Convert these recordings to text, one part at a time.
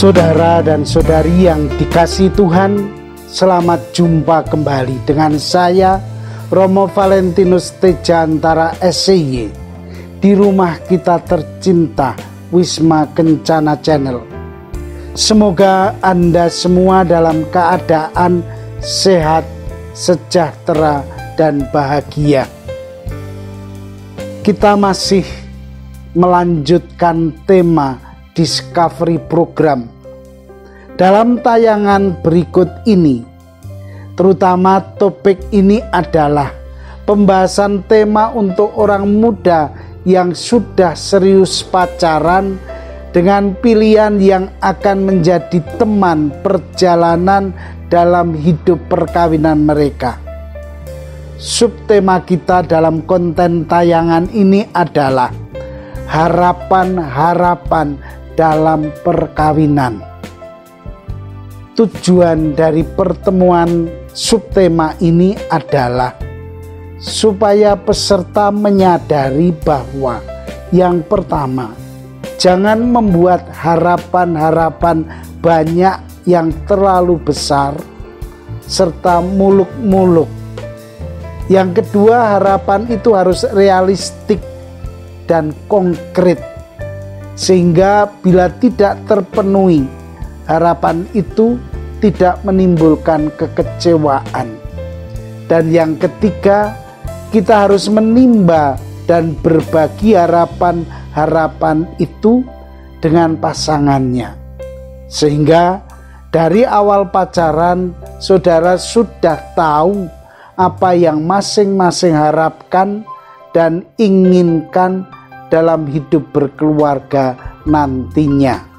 Saudara dan saudari yang dikasihi Tuhan, selamat jumpa kembali dengan saya Romo Valentinus Tejantara SCY di rumah kita tercinta Wisma Kencana Channel. Semoga Anda semua dalam keadaan sehat, sejahtera, dan bahagia. Kita masih melanjutkan tema Discovery Program. Dalam tayangan berikut ini, terutama topik ini adalah pembahasan tema untuk orang muda yang sudah serius pacaran dengan pilihan yang akan menjadi teman perjalanan dalam hidup perkawinan mereka. Subtema kita dalam konten tayangan ini adalah harapan-harapan dalam perkawinan. Tujuan dari pertemuan subtema ini adalah supaya peserta menyadari bahwa yang pertama, jangan membuat harapan-harapan banyak yang terlalu besar serta muluk-muluk. Yang kedua, harapan itu harus realistik dan konkret, sehingga bila tidak terpenuhi, harapan itu tidak menimbulkan kekecewaan. Dan yang ketiga, kita harus menimba dan berbagi harapan-harapan itu dengan pasangannya, sehingga dari awal pacaran saudara sudah tahu apa yang masing-masing harapkan dan inginkan dalam hidup berkeluarga nantinya.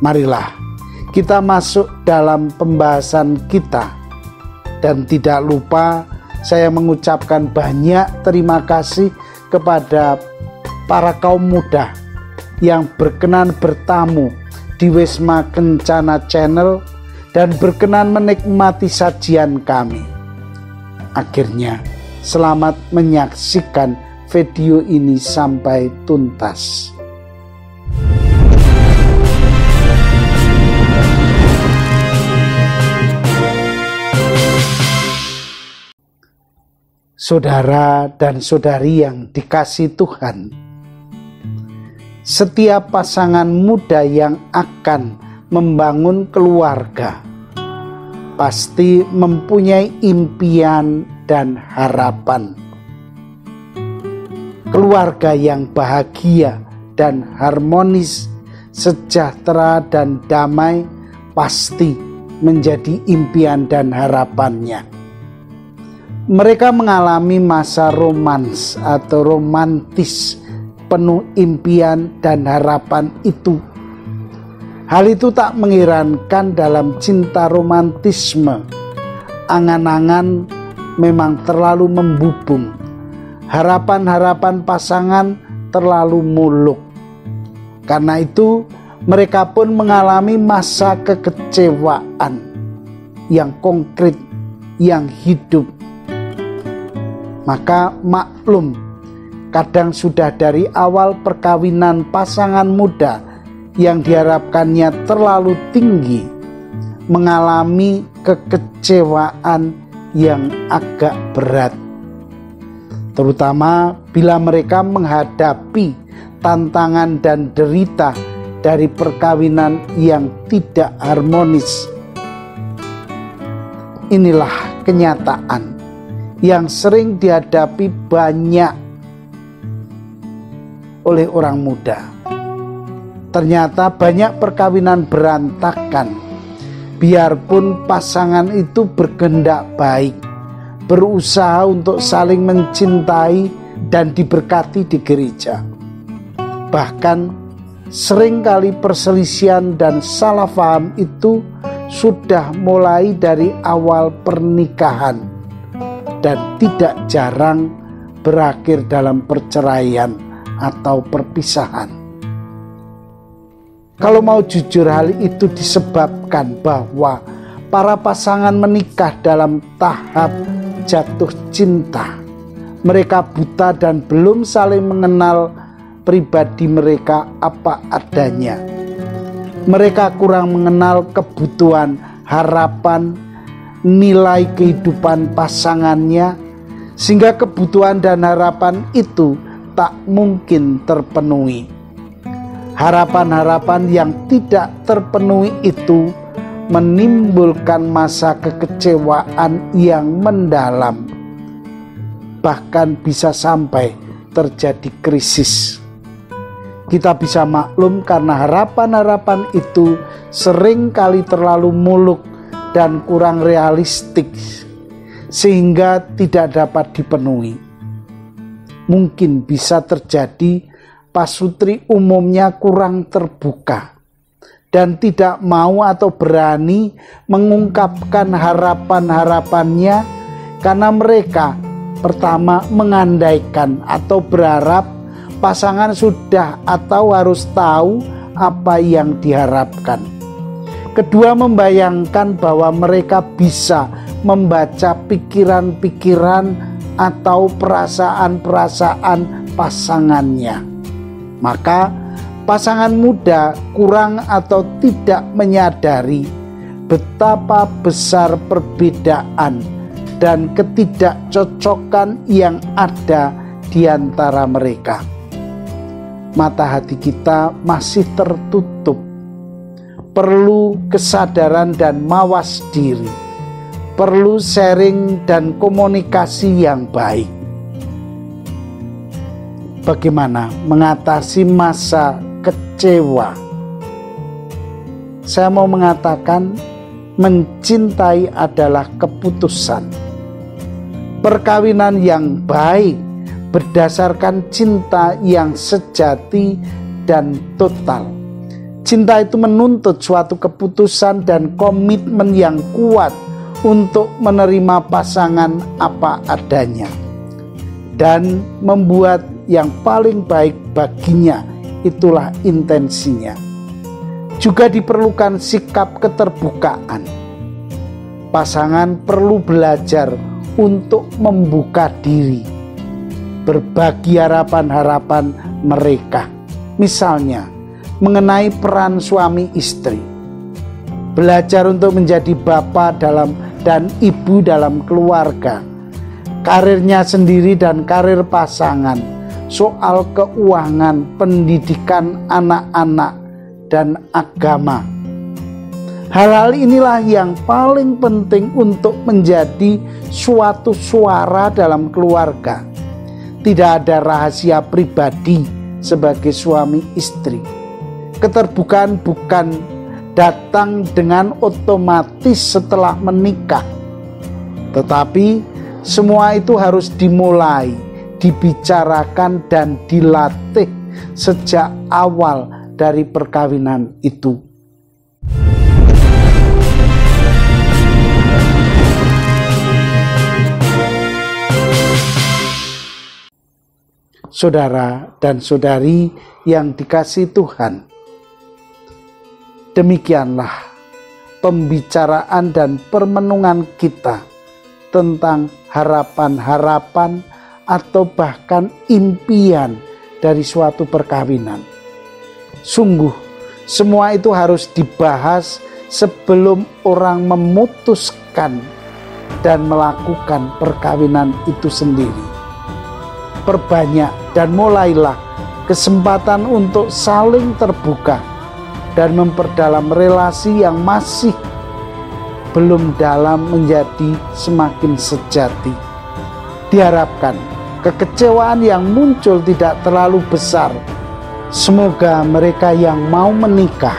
Marilah kita masuk dalam pembahasan kita, dan tidak lupa saya mengucapkan banyak terima kasih kepada para kaum muda yang berkenan bertamu di Wisma Kencana Channel dan berkenan menikmati sajian kami. Akhirnya, selamat menyaksikan video ini sampai tuntas. Saudara dan saudari yang dikasihi Tuhan, setiap pasangan muda yang akan membangun keluarga pasti mempunyai impian dan harapan. Keluarga yang bahagia dan harmonis, sejahtera dan damai pasti menjadi impian dan harapannya. Mereka mengalami masa romans atau romantis penuh impian dan harapan itu. Hal itu tak mengherankan dalam cinta romantisme. Angan-angan memang terlalu membubung. Harapan-harapan pasangan terlalu muluk. Karena itu mereka pun mengalami masa kekecewaan yang konkret, yang hidup. Maka maklum, kadang sudah dari awal perkawinan pasangan muda yang diharapkannya terlalu tinggi, mengalami kekecewaan yang agak berat. Terutama bila mereka menghadapi tantangan dan derita dari perkawinan yang tidak harmonis. Inilah kenyataan yang sering dihadapi banyak oleh orang muda. Ternyata banyak perkawinan berantakan, biarpun pasangan itu berkehendak baik, berusaha untuk saling mencintai dan diberkati di gereja. Bahkan seringkali perselisihan dan salah paham itu sudah mulai dari awal pernikahan dan tidak jarang berakhir dalam perceraian atau perpisahan. Kalau mau jujur, hal itu disebabkan bahwa para pasangan menikah dalam tahap jatuh cinta. Mereka buta dan belum saling mengenal pribadi mereka apa adanya. Mereka kurang mengenal kebutuhan, harapan, nilai kehidupan pasangannya, sehingga kebutuhan dan harapan itu tak mungkin terpenuhi. Harapan-harapan yang tidak terpenuhi itu menimbulkan masa kekecewaan yang mendalam, bahkan bisa sampai terjadi krisis. Kita bisa maklum karena harapan-harapan itu seringkali terlalu muluk dan kurang realistik, sehingga tidak dapat dipenuhi. Mungkin bisa terjadi pasutri umumnya kurang terbuka dan tidak mau atau berani mengungkapkan harapan-harapannya karena mereka pertama mengandaikan atau berharap pasangan sudah atau harus tahu apa yang diharapkan. Kedua, membayangkan bahwa mereka bisa membaca pikiran-pikiran atau perasaan-perasaan pasangannya. Maka pasangan muda kurang atau tidak menyadari betapa besar perbedaan dan ketidakcocokan yang ada di antara mereka. Mata hati kita masih tertutup. Perlu kesadaran dan mawas diri. Perlu sharing dan komunikasi yang baik. Bagaimana mengatasi masa kecewa? Saya mau mengatakan, mencintai adalah keputusan. Perkawinan yang baik berdasarkan cinta yang sejati dan total. Cinta itu menuntut suatu keputusan dan komitmen yang kuat untuk menerima pasangan apa adanya dan membuat yang paling baik baginya. Itulah intensinya. Juga diperlukan sikap keterbukaan. Pasangan perlu belajar untuk membuka diri, berbagi harapan-harapan mereka. Misalnya, mengenai peran suami istri. Belajar untuk menjadi bapak dan ibu dalam keluarga. Karirnya sendiri dan karir pasangan. Soal keuangan, pendidikan anak-anak, dan agama. Hal-hal inilah yang paling penting untuk menjadi suatu suara dalam keluarga. Tidak ada rahasia pribadi sebagai suami istri. Keterbukaan bukan datang dengan otomatis setelah menikah, tetapi semua itu harus dimulai, dibicarakan dan dilatih sejak awal dari perkawinan itu. Saudara dan saudari yang dikasihi Tuhan, demikianlah pembicaraan dan permenungan kita tentang harapan-harapan atau bahkan impian dari suatu perkawinan. Sungguh, semua itu harus dibahas sebelum orang memutuskan dan melakukan perkawinan itu sendiri. Perbanyak dan mulailah kesempatan untuk saling terbuka dan memperdalam relasi yang masih belum dalam menjadi semakin sejati. Diharapkan kekecewaan yang muncul tidak terlalu besar. Semoga mereka yang mau menikah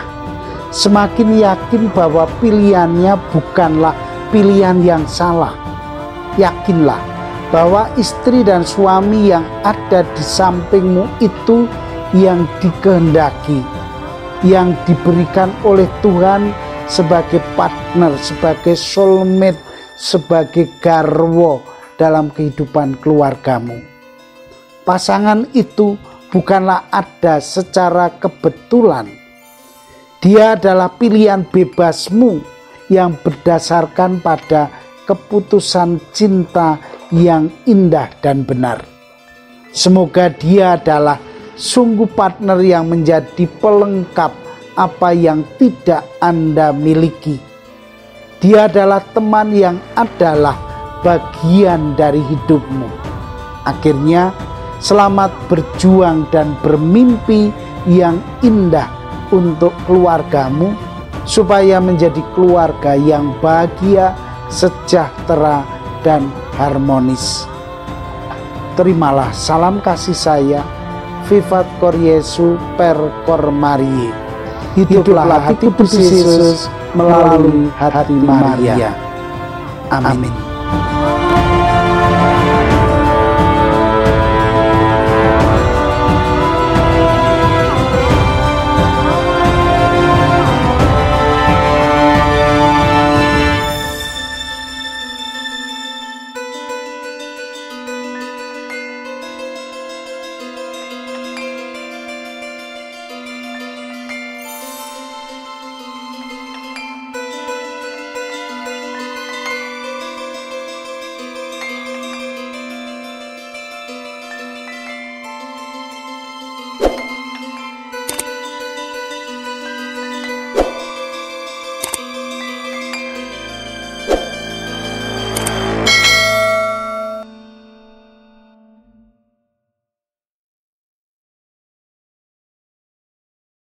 semakin yakin bahwa pilihannya bukanlah pilihan yang salah. Yakinlah bahwa istri dan suami yang ada di sampingmu itu yang dikehendaki, yang diberikan oleh Tuhan sebagai partner, sebagai soulmate, sebagai garwo dalam kehidupan keluargamu. Pasangan itu bukanlah ada secara kebetulan. Dia adalah pilihan bebasmu yang berdasarkan pada keputusan cinta yang indah dan benar. Semoga dia adalah sungguh partner yang menjadi pelengkap apa yang tidak Anda miliki. Dia adalah teman yang adalah bagian dari hidupmu. Akhirnya, selamat berjuang dan bermimpi yang indah untuk keluargamu, supaya menjadi keluarga yang bahagia, sejahtera, dan harmonis. Terimalah salam kasih saya, Vivat Cor Jesu per Cor Mariae. Hiduplah hati kudus Yesus melalui hati Maria. Amin.